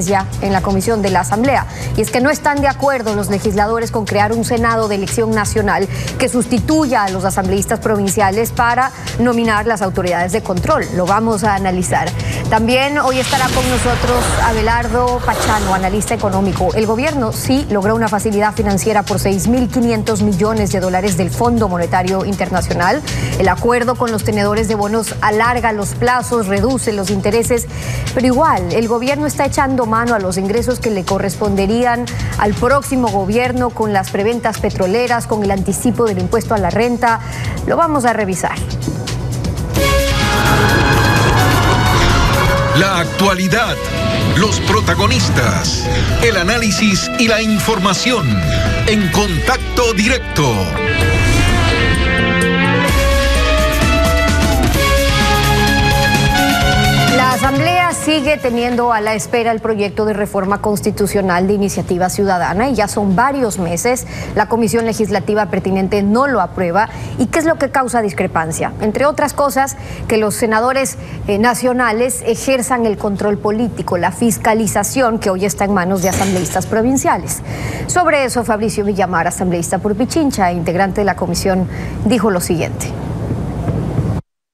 Ya en la comisión de la Asamblea, y es que no están de acuerdo los legisladores con crear un Senado de elección nacional que sustituya a los asambleístas provinciales para nominar las autoridades de control. Lo vamos a analizar. También hoy estará con nosotros Abelardo Pachano, analista económico. El gobierno sí logró una facilidad financiera por $6.500 millones del Fondo Monetario Internacional. El acuerdo con los tenedores de bonos alarga los plazos, reduce los intereses, pero igual el gobierno está echando mano a los ingresos que le corresponderían al próximo gobierno con las preventas petroleras, con el anticipo del impuesto a la renta. Lo vamos a revisar. La actualidad, los protagonistas, el análisis y la información en Contacto Directo. La Asamblea sigue teniendo a la espera el proyecto de reforma constitucional de Iniciativa Ciudadana y ya son varios meses. La Comisión Legislativa pertinente no lo aprueba. ¿Y qué es lo que causa discrepancia? Entre otras cosas, que los senadores nacionales ejerzan el control político, la fiscalización que hoy está en manos de asambleístas provinciales. Sobre eso, Fabricio Villamar, asambleísta por Pichincha e integrante de la comisión, dijo lo siguiente.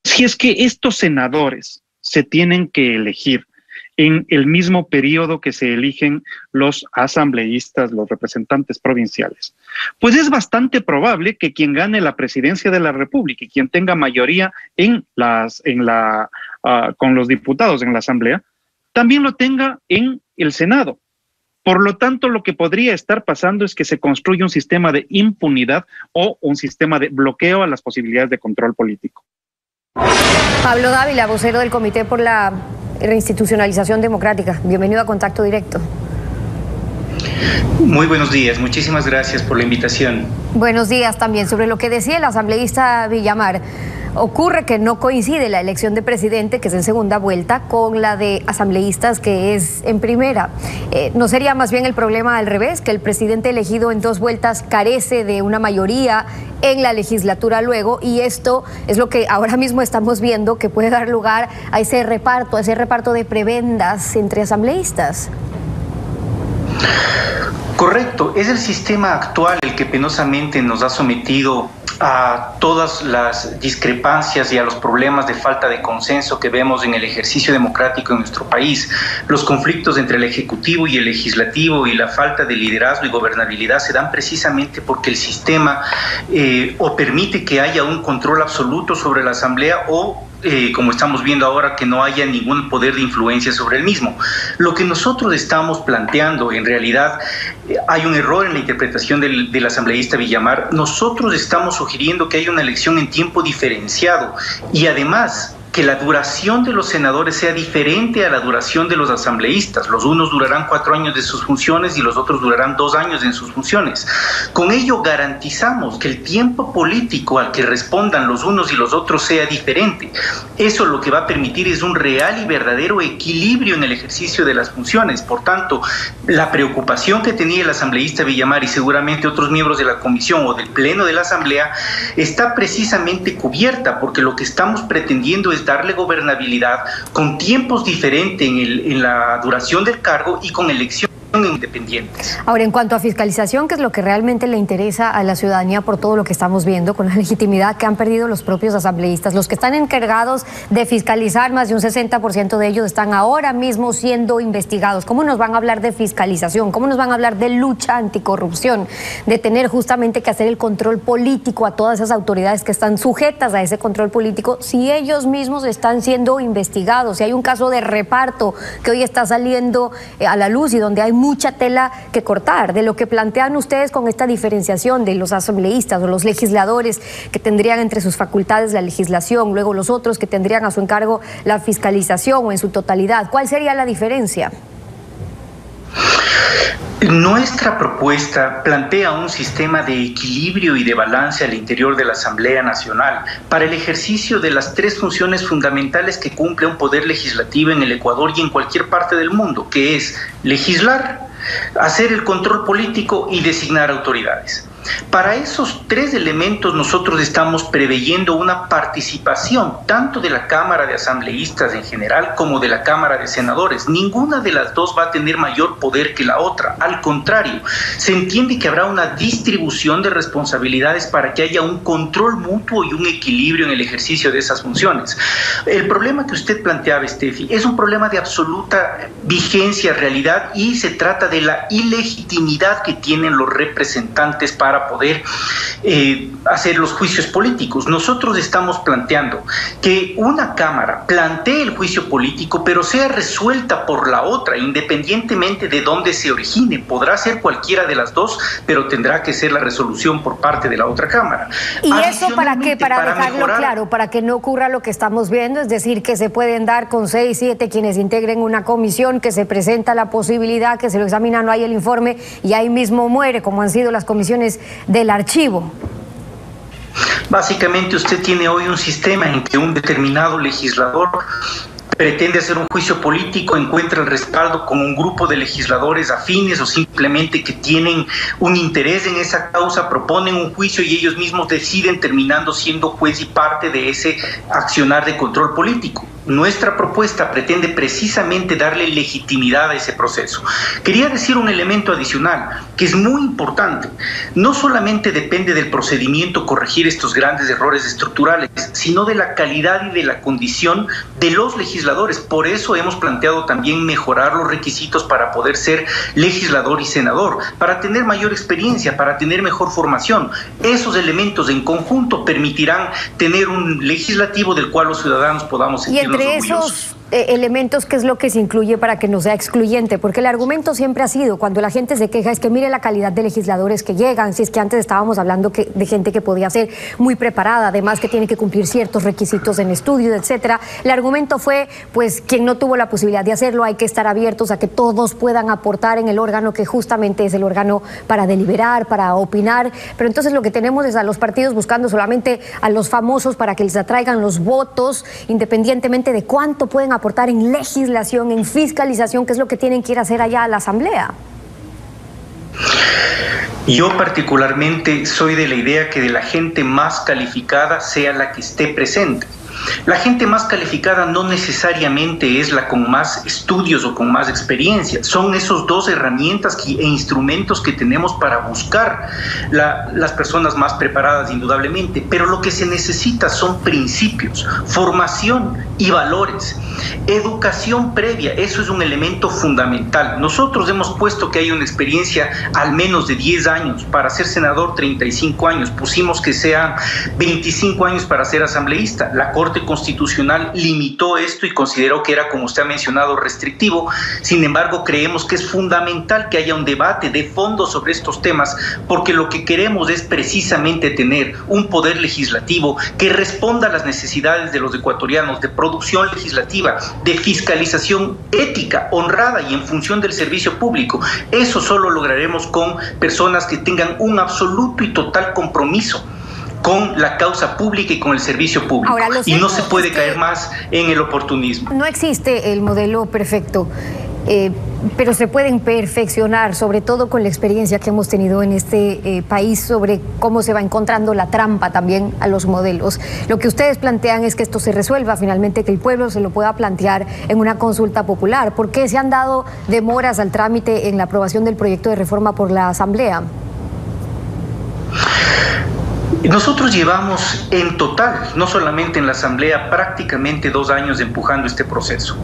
Si es que estos senadores se tienen que elegir en el mismo periodo que se eligen los asambleístas, los representantes provinciales, pues es bastante probable que quien gane la presidencia de la República y quien tenga mayoría con los diputados en la Asamblea, también lo tenga en el Senado. Por lo tanto, lo que podría estar pasando es que se construye un sistema de impunidad o un sistema de bloqueo a las posibilidades de control político. Pablo Dávila, vocero del Comité por la Reinstitucionalización Democrática. Bienvenido a Contacto Directo. Muy buenos días, muchísimas gracias por la invitación. Buenos días también. Sobre lo que decía el asambleísta Villamar, ocurre que no coincide la elección de presidente, que es en segunda vuelta, con la de asambleístas, que es en primera. ¿No sería más bien el problema al revés, que el presidente elegido en dos vueltas carece de una mayoría en la legislatura luego, y esto es lo que ahora mismo estamos viendo que puede dar lugar a ese reparto de prebendas entre asambleístas? Correcto, es el sistema actual el que penosamente nos ha sometido a todas las discrepancias y a los problemas de falta de consenso que vemos en el ejercicio democrático en nuestro país. Los conflictos entre el Ejecutivo y el Legislativo y la falta de liderazgo y gobernabilidad se dan precisamente porque el sistema o permite que haya un control absoluto sobre la Asamblea o como estamos viendo ahora, que no haya ningún poder de influencia sobre el mismo. Lo que nosotros estamos planteando, en realidad, hay un error en la interpretación del asambleísta Villamar. Nosotros estamos sugiriendo que haya una elección en tiempo diferenciado y además que la duración de los senadores sea diferente a la duración de los asambleístas. Los unos durarán 4 años de sus funciones y los otros durarán 2 años en sus funciones. Con ello garantizamos que el tiempo político al que respondan los unos y los otros sea diferente. Eso lo que va a permitir es un real y verdadero equilibrio en el ejercicio de las funciones. Por tanto, la preocupación que tenía el asambleísta Villamar y seguramente otros miembros de la comisión o del pleno de la asamblea está precisamente cubierta, porque lo que estamos pretendiendo es darle gobernabilidad con tiempos diferentes en la duración del cargo y con elecciones independientes. Ahora, en cuanto a fiscalización, ¿qué es lo que realmente le interesa a la ciudadanía por todo lo que estamos viendo con la legitimidad que han perdido los propios asambleístas? Los que están encargados de fiscalizar, más de un 60% de ellos están ahora mismo siendo investigados. ¿Cómo nos van a hablar de fiscalización? ¿Cómo nos van a hablar de lucha anticorrupción? De tener justamente que hacer el control político a todas esas autoridades que están sujetas a ese control político si ellos mismos están siendo investigados. Si hay un caso de reparto que hoy está saliendo a la luz y donde hay mucha tela que cortar, de lo que plantean ustedes con esta diferenciación de los asambleístas o los legisladores que tendrían entre sus facultades la legislación, luego los otros que tendrían a su encargo la fiscalización o en su totalidad. ¿Cuál sería la diferencia? Nuestra propuesta plantea un sistema de equilibrio y de balance al interior de la Asamblea Nacional para el ejercicio de las 3 funciones fundamentales que cumple un poder legislativo en el Ecuador y en cualquier parte del mundo, que es legislar, hacer el control político y designar autoridades. Para esos tres elementos nosotros estamos preveyendo una participación tanto de la Cámara de Asambleístas en general como de la Cámara de Senadores. Ninguna de las dos va a tener mayor poder que la otra. Al contrario, se entiende que habrá una distribución de responsabilidades para que haya un control mutuo y un equilibrio en el ejercicio de esas funciones. El problema que usted planteaba, Steffi, es un problema de absoluta vigencia, realidad, y se trata de la ilegitimidad que tienen los representantes para poder hacer los juicios políticos. Nosotros estamos planteando que una Cámara plantee el juicio político, pero sea resuelta por la otra, independientemente de dónde se origine. Podrá ser cualquiera de las dos, pero tendrá que ser la resolución por parte de la otra Cámara. ¿Y eso para qué? Para dejarlo claro, para que no ocurra lo que estamos viendo, es decir, que se pueden dar con 6, 7 quienes integren una comisión, que se presenta la posibilidad, que se lo examina, no hay el informe y ahí mismo muere, como han sido las comisiones del archivo. Básicamente usted tiene hoy un sistema en que un determinado legislador pretende hacer un juicio político, encuentra el respaldo con un grupo de legisladores afines o simplemente que tienen un interés en esa causa, proponen un juicio y ellos mismos deciden, terminando siendo juez y parte de ese accionar de control político. Nuestra propuesta pretende precisamente darle legitimidad a ese proceso. Quería decir un elemento adicional que es muy importante. No solamente depende del procedimiento corregir estos grandes errores estructurales, sino de la calidad y de la condición de los legisladores. Por eso hemos planteado también mejorar los requisitos para poder ser legislador y senador, para tener mayor experiencia, para tener mejor formación. Esos elementos en conjunto permitirán tener un legislativo del cual los ciudadanos podamos sentirnos entre esos elementos, ¿qué es lo que se incluye para que no sea excluyente? Porque el argumento siempre ha sido, cuando la gente se queja, es que mire la calidad de legisladores que llegan, si es que antes estábamos hablando de gente que podía ser muy preparada, además que tiene que cumplir ciertos requisitos en estudio, etcétera. El argumento fue, pues, quien no tuvo la posibilidad de hacerlo, hay que estar abiertos a que todos puedan aportar en el órgano que justamente es el órgano para deliberar, para opinar, pero entonces lo que tenemos es a los partidos buscando solamente a los famosos para que les atraigan los votos, independientemente de cuánto pueden aportar en legislación, en fiscalización, que es lo que tienen que ir a hacer allá a la Asamblea. Yo particularmente soy de la idea que de la gente más calificada sea la que esté presente. La gente más calificada no necesariamente es la con más estudios o con más experiencia. Son esos dos herramientas e instrumentos que tenemos para buscar las personas más preparadas, indudablemente. Pero lo que se necesita son principios, formación y valores. Educación previa, eso es un elemento fundamental. Nosotros hemos puesto que hay una experiencia al menos de 10 años. Para ser senador, 35 años. Pusimos que sean 25 años para ser asambleísta. La Corte Constitucional limitó esto y consideró que era, como usted ha mencionado, restrictivo. Sin embargo, creemos que es fundamental que haya un debate de fondo sobre estos temas, porque lo que queremos es precisamente tener un poder legislativo que responda a las necesidades de los ecuatorianos, de producción legislativa, de fiscalización ética, honrada y en función del servicio público. Eso solo lograremos con personas que tengan un absoluto y total compromiso con la causa pública y con el servicio público. Ahora, y no se puede caer más en el oportunismo. No existe el modelo perfecto, pero se pueden perfeccionar, sobre todo con la experiencia que hemos tenido en este país sobre cómo se va encontrando la trampa también a los modelos. Lo que ustedes plantean es que esto se resuelva finalmente, que el pueblo se lo pueda plantear en una consulta popular. ¿Por qué se han dado demoras al trámite en la aprobación del proyecto de reforma por la Asamblea? Nosotros llevamos en total, no solamente en la Asamblea, prácticamente 2 años empujando este proceso.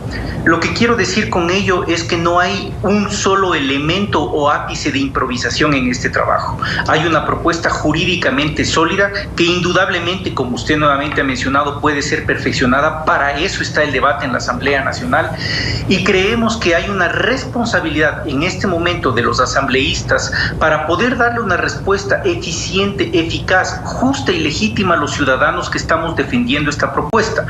Lo que quiero decir con ello es que no hay un solo elemento o ápice de improvisación en este trabajo. Hay una propuesta jurídicamente sólida que indudablemente, como usted nuevamente ha mencionado, puede ser perfeccionada. Para eso está el debate en la Asamblea Nacional y creemos que hay una responsabilidad en este momento de los asambleístas para poder darle una respuesta eficiente, eficaz, justa y legítima a los ciudadanos que estamos defendiendo esta propuesta.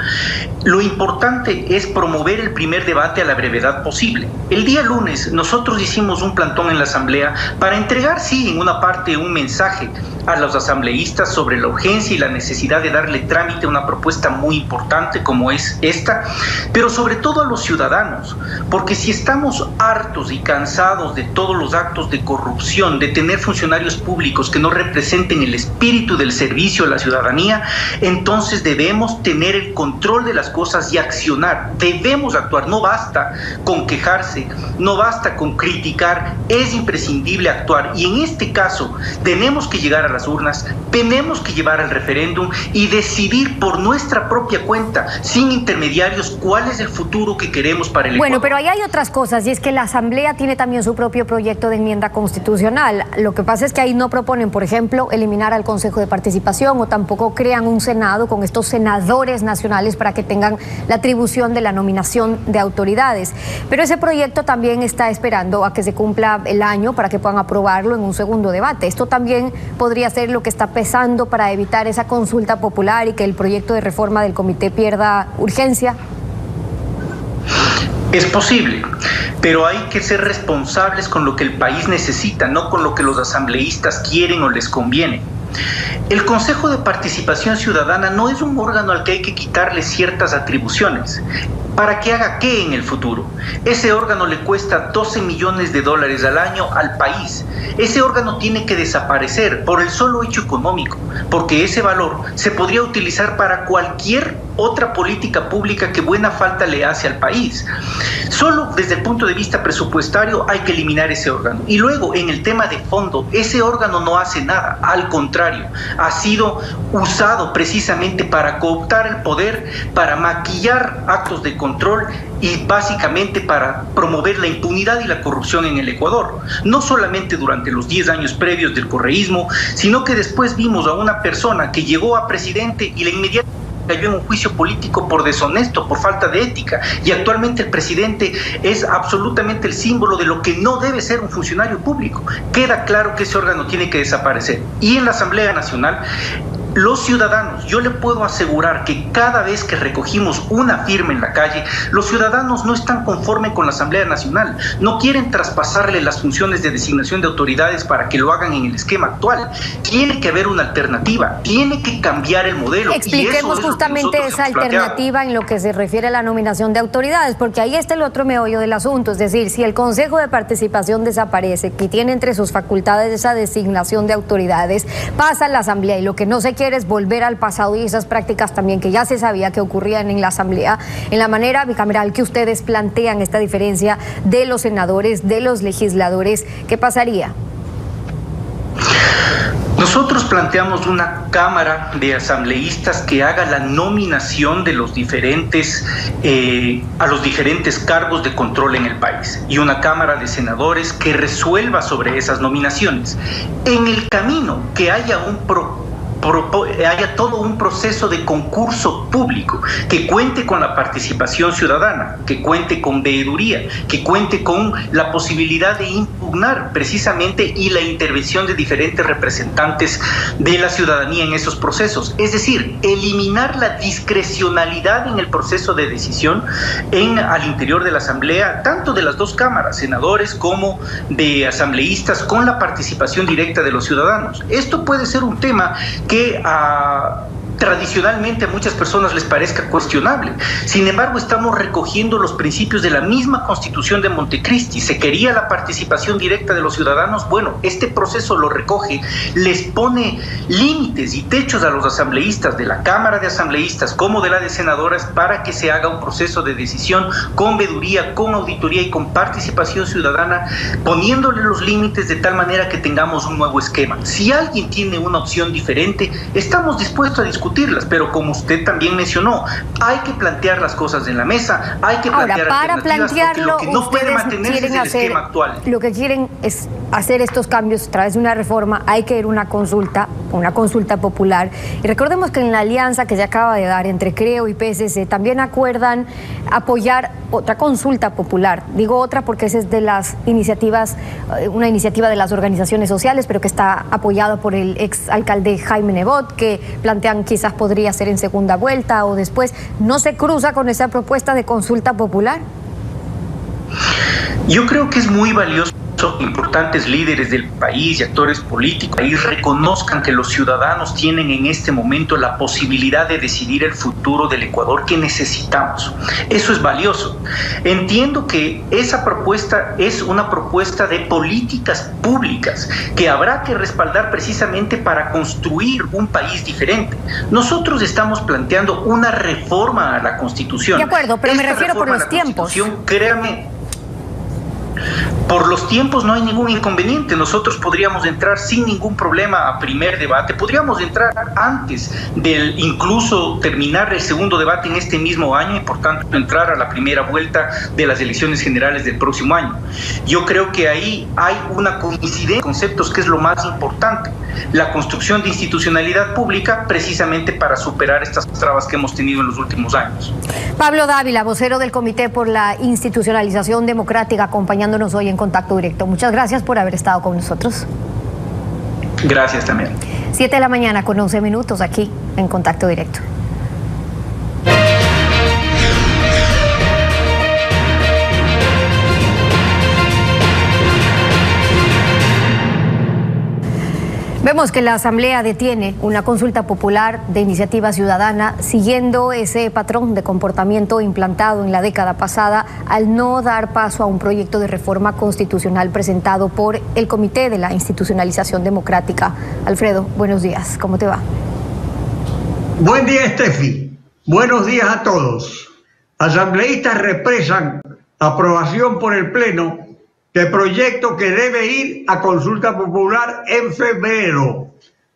Lo importante es promover el primer debate a la brevedad posible. El día lunes nosotros hicimos un plantón en la Asamblea para entregar, sí, en una parte un mensaje a los asambleístas sobre la urgencia y la necesidad de darle trámite a una propuesta muy importante como es esta, pero sobre todo a los ciudadanos, porque si estamos hartos y cansados de todos los actos de corrupción, de tener funcionarios públicos que no representen el espíritu del servicio a la ciudadanía, entonces debemos tener el control de las cosas y accionar. Debemos actuar, no basta con quejarse, no basta con criticar, es imprescindible actuar. Y en este caso tenemos que llegar a las urnas, tenemos que llevar al referéndum y decidir por nuestra propia cuenta, sin intermediarios, cuál es el futuro que queremos para el Ecuador. Bueno, pero ahí hay otras cosas, y es que la Asamblea tiene también su propio proyecto de enmienda constitucional. Lo que pasa es que ahí no proponen, por ejemplo, eliminar al Consejo de Participación, o tampoco crean un Senado con estos senadores nacionales para que tengan la atribución de la nominación de autoridades. Pero ese proyecto también está esperando a que se cumpla el año para que puedan aprobarlo en un segundo debate. Esto también podría ser lo que está pesando para evitar esa consulta popular y que el proyecto de reforma del comité pierda urgencia. Es posible, pero hay que ser responsables con lo que el país necesita, no con lo que los asambleístas quieren o les conviene. El Consejo de Participación Ciudadana no es un órgano al que hay que quitarle ciertas atribuciones. ¿Para que haga qué en el futuro? Ese órgano le cuesta $12 millones al año al país. Ese órgano tiene que desaparecer por el solo hecho económico, porque ese valor se podría utilizar para cualquier otra política pública que buena falta le hace al país. Solo desde el punto de vista presupuestario hay que eliminar ese órgano. Y luego, en el tema de fondo, ese órgano no hace nada, al contrario, ha sido usado precisamente para cooptar el poder, para maquillar actos de control y básicamente para promover la impunidad y la corrupción en el Ecuador. No solamente durante los 10 años previos del correísmo, sino que después vimos a una persona que llegó a presidente y la inmediatamente cayó en un juicio político por deshonesto, por falta de ética, y actualmente el presidente es absolutamente el símbolo de lo que no debe ser un funcionario público. Queda claro que ese órgano tiene que desaparecer. Y en la Asamblea Nacional, los ciudadanos, yo le puedo asegurar que cada vez que recogimos una firma en la calle, los ciudadanos no están conformes con la Asamblea Nacional, no quieren traspasarle las funciones de designación de autoridades para que lo hagan en el esquema actual. Tiene que haber una alternativa, tiene que cambiar el modelo. Expliquemos justamente esa alternativa en lo que se refiere a la nominación de autoridades, porque ahí está el otro meollo del asunto. Es decir, si el Consejo de Participación desaparece, que tiene entre sus facultades esa designación de autoridades, pasa a la Asamblea, y lo que no se quiere es volver al pasado y esas prácticas también que ya se sabía que ocurrían en la Asamblea, en la manera bicameral que ustedes plantean esta diferencia de los senadores, de los legisladores. ¿Qué pasaría? Nosotros planteamos una cámara de asambleístas que haga la nominación de los diferentes, a los diferentes cargos de control en el país, y una cámara de senadores que resuelva sobre esas nominaciones. En el camino, que haya todo un proceso de concurso público que cuente con la participación ciudadana, que cuente con veeduría, que cuente con la posibilidad de impugnar precisamente y la intervención de diferentes representantes de la ciudadanía en esos procesos. Es decir, eliminar la discrecionalidad en el proceso de decisión al interior de la Asamblea, tanto de las dos cámaras, senadores como de asambleístas, con la participación directa de los ciudadanos. Esto puede ser un tema que tradicionalmente a muchas personas les parezca cuestionable. Sin embargo, estamos recogiendo los principios de la misma Constitución de Montecristi. Se quería la participación directa de los ciudadanos. Bueno, este proceso lo recoge, les pone límites y techos a los asambleístas de la Cámara de Asambleístas como de la de Senadoras para que se haga un proceso de decisión con veeduría, con auditoría y con participación ciudadana, poniéndole los límites de tal manera que tengamos un nuevo esquema. Si alguien tiene una opción diferente, estamos dispuestos a discutirlas, pero como usted también mencionó, hay que plantear las cosas en la mesa, hay que plantear alternativas, porque lo que no puede mantenerse es el esquema actual. Lo que quieren es hacer estos cambios a través de una reforma. Hay que ir a una consulta popular. Y recordemos que en la alianza que se acaba de dar entre Creo y PSC también acuerdan apoyar otra consulta popular. Digo otra porque esa es de las iniciativas, una iniciativa de las organizaciones sociales, pero que está apoyada por el ex alcalde Jaime Nebot, que plantean quizás podría ser en segunda vuelta o después. ¿No se cruza con esa propuesta de consulta popular? Yo creo que es muy valioso importantes líderes del país y actores políticos y reconozcan que los ciudadanos tienen en este momento la posibilidad de decidir el futuro del Ecuador que necesitamos. Eso es valioso. Entiendo que esa propuesta es una propuesta de políticas públicas que habrá que respaldar precisamente para construir un país diferente. Nosotros estamos planteando una reforma a la Constitución. De acuerdo, pero me refiero por los tiempos. Créame, por los tiempos no hay ningún inconveniente. Nosotros podríamos entrar sin ningún problema a primer debate. Podríamos entrar antes del incluso terminar el segundo debate en este mismo año y por tanto entrar a la primera vuelta de las elecciones generales del próximo año. Yo creo que ahí hay una coincidencia de conceptos que es lo más importante. La construcción de institucionalidad pública precisamente para superar estas trabas que hemos tenido en los últimos años. Pablo Dávila, vocero del Comité por la Institucionalización Democrática, acompañándonos hoy en Contacto Directo. Muchas gracias por haber estado con nosotros. Gracias también. 7 de la mañana con 11 minutos aquí en Contacto Directo. Vemos que la Asamblea detiene una consulta popular de iniciativa ciudadana siguiendo ese patrón de comportamiento implantado en la década pasada al no dar paso a un proyecto de reforma constitucional presentado por el Comité de la Institucionalización Democrática. Alfredo, buenos días, ¿cómo te va? Buen día, Steffi. Buenos días a todos. Asambleístas represan aprobación por el Pleno de proyecto que debe ir a consulta popular en febrero,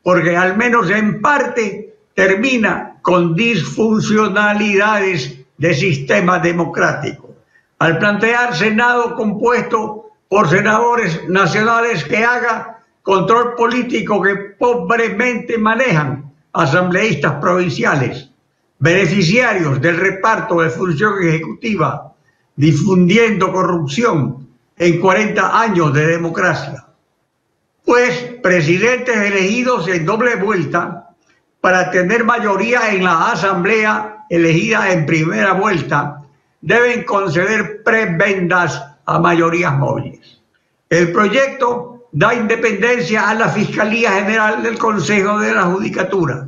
porque al menos en parte termina con disfuncionalidades de sistema democrático. Al plantear Senado compuesto por senadores nacionales que haga control político que pobremente manejan asambleístas provinciales, beneficiarios del reparto de función ejecutiva, difundiendo corrupción en 40 años de democracia. Pues presidentes elegidos en doble vuelta para tener mayoría en la asamblea elegida en primera vuelta deben conceder prebendas a mayorías móviles. El proyecto da independencia a la Fiscalía General del Consejo de la Judicatura,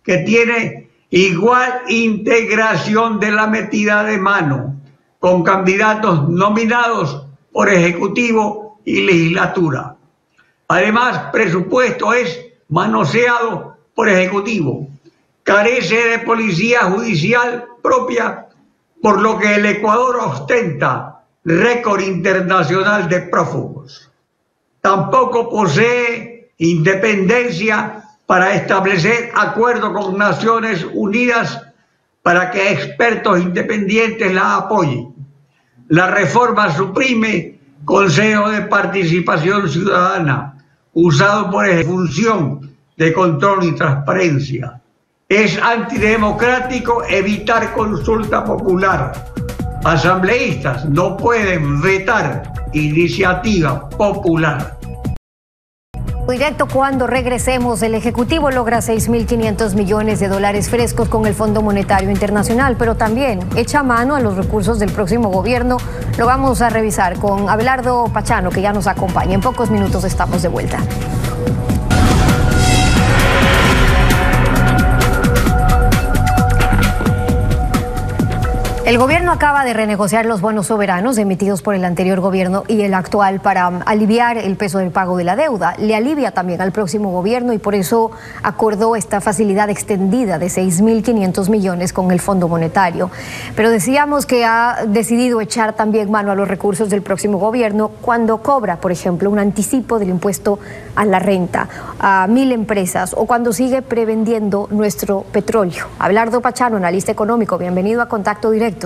que tiene igual integración de la metida de mano con candidatos nominados por Ejecutivo y Legislatura. Además, presupuesto es manoseado por Ejecutivo. Carece de policía judicial propia, por lo que el Ecuador ostenta récord internacional de prófugos. Tampoco posee independencia para establecer acuerdo con Naciones Unidas para que expertos independientes la apoyen. La reforma suprime Consejo de Participación Ciudadana, usado por función de control y transparencia. Es antidemocrático evitar consulta popular. Asambleístas no pueden vetar iniciativa popular. Directo, cuando regresemos, el Ejecutivo logra 6.500 millones de dólares frescos con el Fondo Monetario Internacional, pero también echa mano a los recursos del próximo gobierno. Lo vamos a revisar con Abelardo Pachano, que ya nos acompaña. En pocos minutos estamos de vuelta. El gobierno acaba de renegociar los bonos soberanos emitidos por el anterior gobierno y el actual para aliviar el peso del pago de la deuda. Le alivia también al próximo gobierno y por eso acordó esta facilidad extendida de 6.500 millones con el Fondo Monetario. Pero decíamos que ha decidido echar también mano a los recursos del próximo gobierno cuando cobra, por ejemplo, un anticipo del impuesto a la renta a 1.000 empresas o cuando sigue prevendiendo nuestro petróleo. Abelardo Pachano, analista económico, bienvenido a Contacto Directo.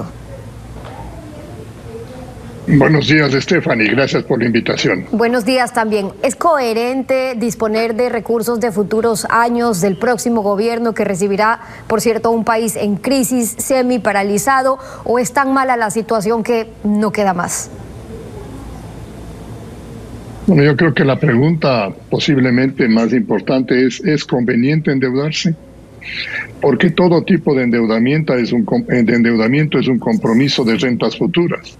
Buenos días, Stephanie, gracias por la invitación. Buenos días también. ¿Es coherente disponer de recursos de futuros años del próximo gobierno que recibirá, por cierto, un país en crisis, semi-paralizado, o es tan mala la situación que no queda más? Bueno, yo creo que la pregunta posiblemente más importante ¿es conveniente endeudarse? Porque todo tipo de endeudamiento es un compromiso de rentas futuras.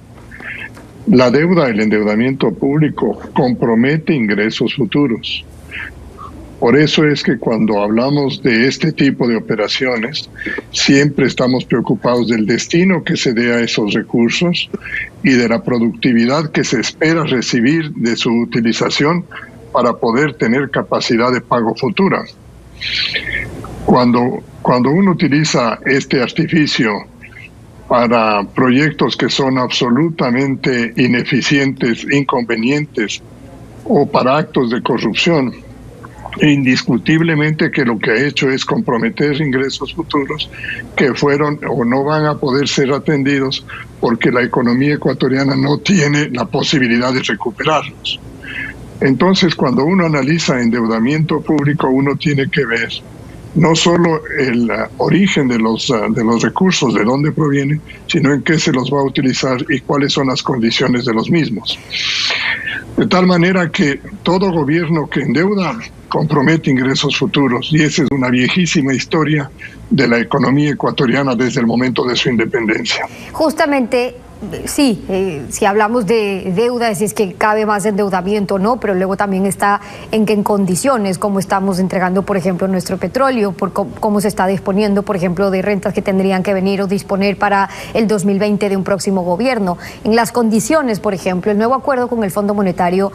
La deuda, el endeudamiento público, compromete ingresos futuros. Por eso es que cuando hablamos de este tipo de operaciones, siempre estamos preocupados del destino que se dé a esos recursos y de la productividad que se espera recibir de su utilización para poder tener capacidad de pago futura. Cuando uno utiliza este artificio para proyectos que son absolutamente ineficientes, inconvenientes, o para actos de corrupción, indiscutiblemente que lo que ha hecho es comprometer ingresos futuros que fueron o no van a poder ser atendidos porque la economía ecuatoriana no tiene la posibilidad de recuperarlos. Entonces, cuando uno analiza endeudamiento público, uno tiene que ver no solo el origen de los recursos, de dónde provienen, sino en qué se los va a utilizar y cuáles son las condiciones de los mismos. De tal manera que todo gobierno que endeuda compromete ingresos futuros, y esa es una viejísima historia de la economía ecuatoriana desde el momento de su independencia. Justamente, sí, si hablamos de deuda, si es que cabe más endeudamiento o no, pero luego también está en qué condiciones, cómo estamos entregando, por ejemplo, nuestro petróleo, por cómo se está disponiendo, por ejemplo, de rentas que tendrían que venir o disponer para el 2020 de un próximo gobierno. En las condiciones, por ejemplo, el nuevo acuerdo con el Fondo Monetario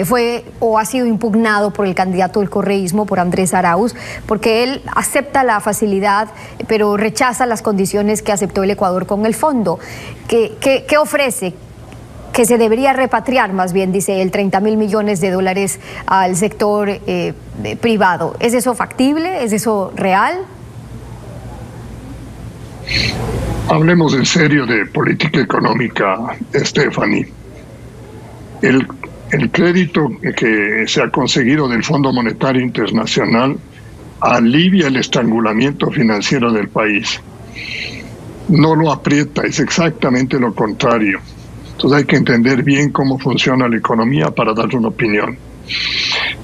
fue o ha sido impugnado por el candidato del correísmo, por Andrés Arauz, porque él acepta la facilidad, pero rechaza las condiciones que aceptó el Ecuador con el fondo. ¿Qué ofrece? Que se debería repatriar, más bien, dice él, 30.000 millones de dólares al sector privado. ¿Es eso factible? ¿Es eso real? Hablemos en serio de política económica, Stephanie. El crédito que se ha conseguido del Fondo Monetario Internacional alivia el estrangulamiento financiero del país. No lo aprieta, es exactamente lo contrario. Entonces hay que entender bien cómo funciona la economía para dar una opinión.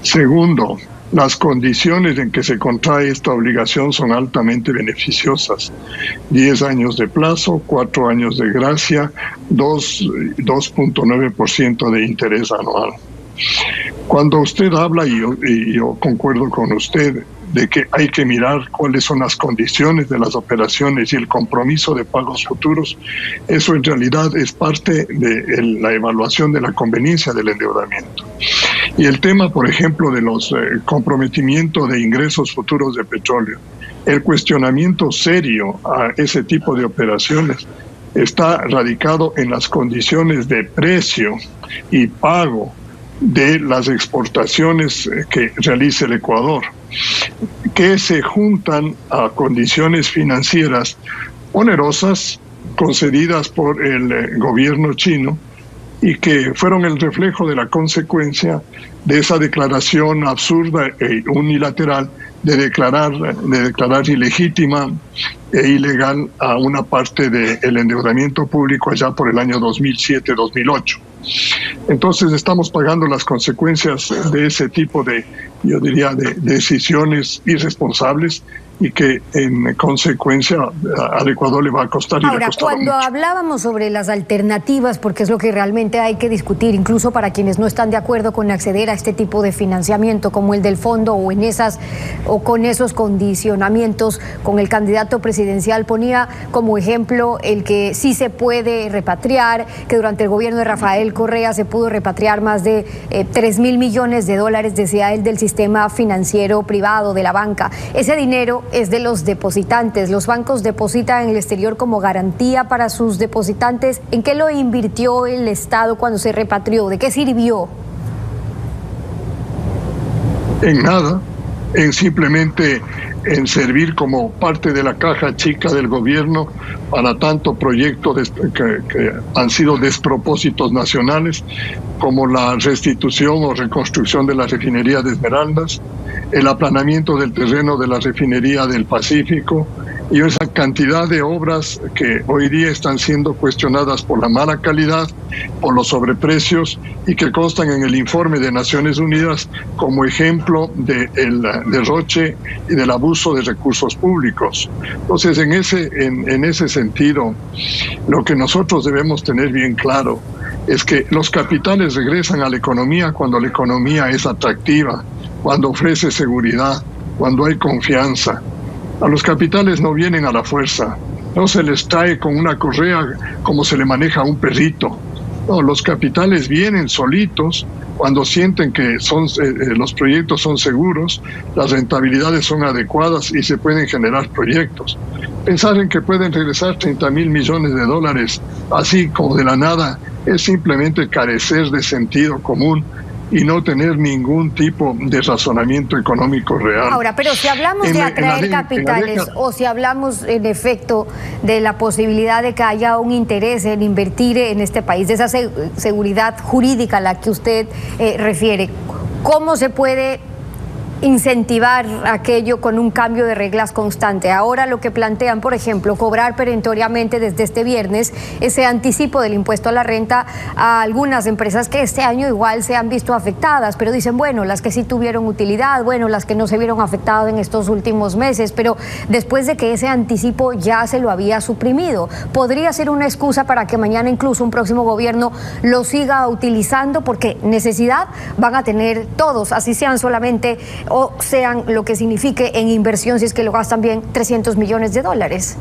Segundo, las condiciones en que se contrae esta obligación son altamente beneficiosas. 10 años de plazo, 4 años de gracia, 2.9% de interés anual. Cuando usted habla, y yo concuerdo con usted, de que hay que mirar cuáles son las condiciones de las operaciones y el compromiso de pagos futuros, eso en realidad es parte de la evaluación de la conveniencia del endeudamiento. Y el tema, por ejemplo, de los comprometimientos de ingresos futuros de petróleo, el cuestionamiento serio a ese tipo de operaciones está radicado en las condiciones de precio y pago de las exportaciones que realiza el Ecuador, que se juntan a condiciones financieras onerosas concedidas por el gobierno chino y que fueron el reflejo de la consecuencia de esa declaración absurda e unilateral de declarar ilegítima e ilegal a una parte del endeudamiento público allá por el año 2007-2008. Entonces estamos pagando las consecuencias de ese tipo de, yo diría, de decisiones irresponsables y que en consecuencia al Ecuador le va a costar. Ahora, cuando hablábamos sobre las alternativas, porque es lo que realmente hay que discutir, incluso para quienes no están de acuerdo con acceder a este tipo de financiamiento como el del fondo o con esos condicionamientos, con el candidato presidencial ponía como ejemplo el que sí se puede repatriar, que durante el gobierno de Rafael Correa se pudo repatriar más de 3.000 millones de dólares, decía él, del sistema financiero privado, de la banca. Ese dinero es de los depositantes. Los bancos depositan en el exterior como garantía para sus depositantes. ¿En qué lo invirtió el Estado cuando se repatrió? ¿De qué sirvió? En nada, en simplemente en servir como parte de la caja chica del gobierno para tanto proyectos que han sido despropósitos nacionales como la restitución o reconstrucción de la refinería de Esmeraldas, el aplanamiento del terreno de la refinería del Pacífico y esa cantidad de obras que hoy día están siendo cuestionadas por la mala calidad, por los sobreprecios y que constan en el informe de Naciones Unidas como ejemplo del derroche y del abuso de recursos públicos. Entonces, en ese sentido, lo que nosotros debemos tener bien claro es que los capitales regresan a la economía cuando la economía es atractiva, cuando ofrece seguridad, cuando hay confianza. A los capitales no vienen a la fuerza, no se les trae con una correa como se le maneja a un perrito. No, los capitales vienen solitos cuando sienten que los proyectos son seguros, las rentabilidades son adecuadas y se pueden generar proyectos. Pensar en que pueden regresar 30.000 millones de dólares así como de la nada es simplemente carecer de sentido común y no tener ningún tipo de razonamiento económico real. Ahora, pero si hablamos de atraer capitales o si hablamos en efecto de la posibilidad de que haya un interés en invertir en este país, de esa seguridad jurídica a la que usted refiere, ¿cómo se puede incentivar aquello con un cambio de reglas constante? Ahora lo que plantean, por ejemplo, cobrar perentoriamente desde este viernes ese anticipo del impuesto a la renta a algunas empresas que este año igual se han visto afectadas, pero dicen, bueno, las que sí tuvieron utilidad, bueno, las que no se vieron afectadas en estos últimos meses, pero después de que ese anticipo ya se lo había suprimido, ¿podría ser una excusa para que mañana incluso un próximo gobierno lo siga utilizando? Porque necesidad van a tener todos, así sean solamente o sean lo que signifique en inversión, si es que lo gastan bien, 300 millones de dólares.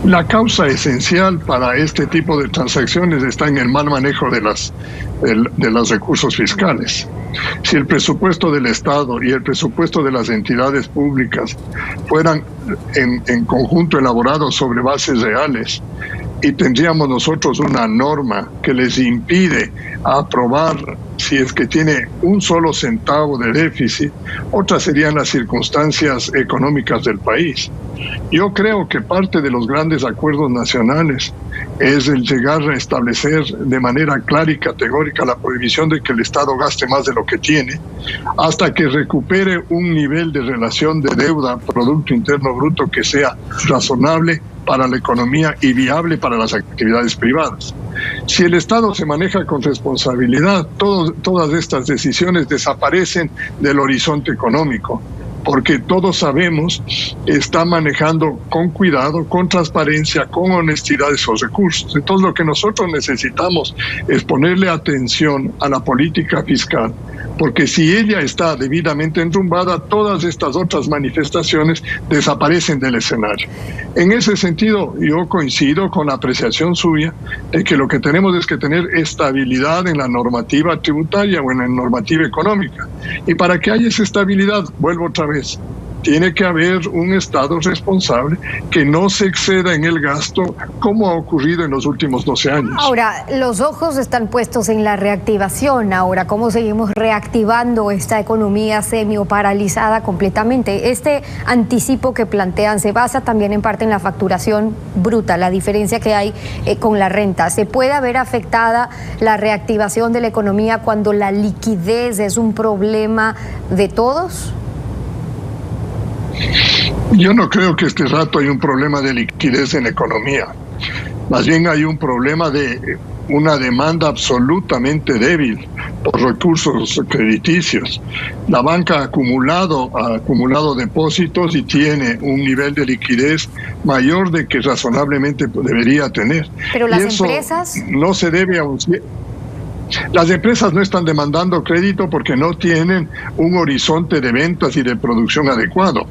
La causa esencial para este tipo de transacciones está en el mal manejo de los recursos fiscales. Si el presupuesto del Estado y el presupuesto de las entidades públicas fueran en conjunto elaborados sobre bases reales, y tendríamos nosotros una norma que les impide aprobar si es que tiene un solo centavo de déficit, otras serían las circunstancias económicas del país. Yo creo que parte de los grandes acuerdos nacionales es el llegar a establecer de manera clara y categórica la prohibición de que el Estado gaste más de lo que tiene, hasta que recupere un nivel de relación de deuda-Producto Interno Bruto que sea razonable para la economía y viable para las actividades privadas. Si el Estado se maneja con responsabilidad, todas estas decisiones desaparecen del horizonte económico, porque todos sabemos está manejando con cuidado, con transparencia, con honestidad esos recursos. Entonces lo que nosotros necesitamos es ponerle atención a la política fiscal, porque si ella está debidamente enrumbada, todas estas otras manifestaciones desaparecen del escenario. En ese sentido, yo coincido con la apreciación suya de que lo que tenemos es que tener estabilidad en la normativa tributaria o en la normativa económica. Y para que haya esa estabilidad, vuelvo otra vez, tiene que haber un Estado responsable que no se exceda en el gasto como ha ocurrido en los últimos 12 años. Ahora, los ojos están puestos en la reactivación. Ahora, ¿cómo seguimos reactivando esta economía semi-paralizada completamente? Este anticipo que plantean se basa también en parte en la facturación bruta, la diferencia que hay con la renta. ¿Se puede haber afectada la reactivación de la economía cuando la liquidez es un problema de todos? Yo no creo que este rato hay un problema de liquidez en la economía. Más bien hay un problema de una demanda absolutamente débil por recursos crediticios. La banca ha acumulado depósitos y tiene un nivel de liquidez mayor de que razonablemente debería tener. Pero las empresas no se debe a Las empresas no están demandando crédito porque no tienen un horizonte de ventas y de producción adecuado.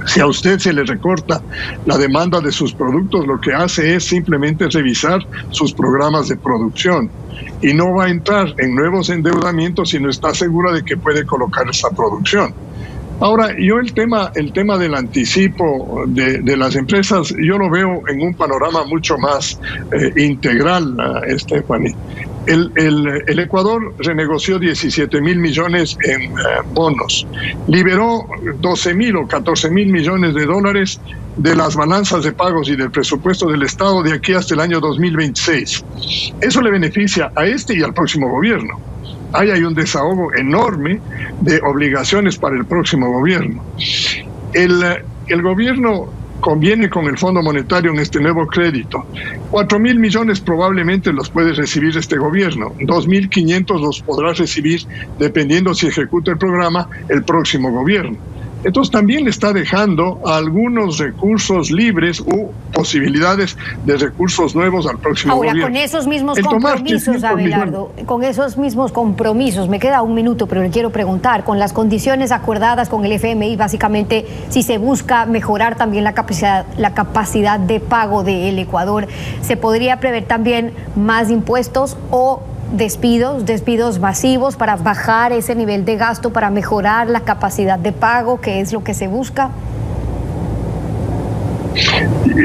Si a usted se le recorta la demanda de sus productos, lo que hace es simplemente revisar sus programas de producción y no va a entrar en nuevos endeudamientos si no está segura de que puede colocar esa producción. Ahora, yo el tema del anticipo de las empresas, yo lo veo en un panorama mucho más integral, Stephanie. El Ecuador renegoció 17.000 millones en bonos, liberó 12.000 o 14.000 millones de dólares de las balanzas de pagos y del presupuesto del Estado de aquí hasta el año 2026. Eso le beneficia a este y al próximo gobierno. Ahí hay un desahogo enorme de obligaciones para el próximo gobierno. El gobierno conviene con el Fondo Monetario en este nuevo crédito. 4.000 millones probablemente los puede recibir este gobierno. 2.500 los podrá recibir, dependiendo si ejecuta el programa, el próximo gobierno. Entonces también le está dejando algunos recursos libres u posibilidades de recursos nuevos al próximo gobierno. Ahora, con esos mismos compromisos, Abelardo, con esos mismos compromisos, me queda un minuto, pero le quiero preguntar, con las condiciones acordadas con el FMI, básicamente, si se busca mejorar también la capacidad de pago del Ecuador, ¿se podría prever también más impuestos o despidos masivos para bajar ese nivel de gasto, para mejorar la capacidad de pago, que es lo que se busca?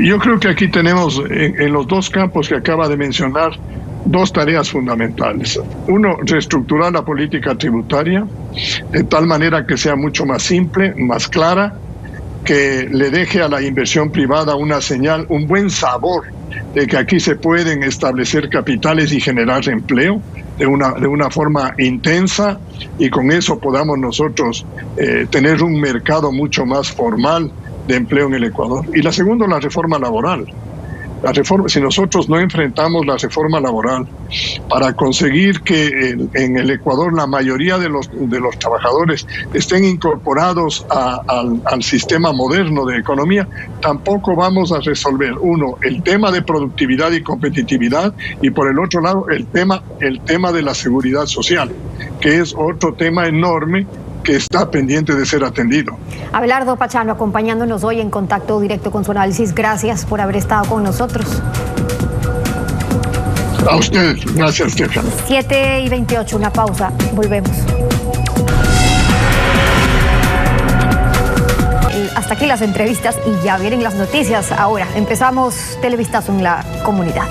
Yo creo que aquí tenemos en los dos campos que acaba de mencionar dos tareas fundamentales. Uno, reestructurar la política tributaria de tal manera que sea mucho más simple, más clara, que le deje a la inversión privada una señal, un buen sabor de que aquí se pueden establecer capitales y generar empleo de una forma intensa, y con eso podamos nosotros tener un mercado mucho más formal de empleo en el Ecuador. Y la segunda, la reforma laboral. Si nosotros no enfrentamos la reforma laboral para conseguir que en el Ecuador la mayoría de los trabajadores estén incorporados al sistema moderno de economía, tampoco vamos a resolver, uno, el tema de productividad y competitividad, y por el otro lado el tema de la seguridad social, que es otro tema enorme que está pendiente de ser atendido. Abelardo Pachano, acompañándonos hoy en Contacto Directo con su análisis. Gracias por haber estado con nosotros. A usted, gracias, Stefan. 7:28, una pausa. Volvemos. Hasta aquí las entrevistas y ya vienen las noticias. Ahora empezamos Televistazo en la comunidad.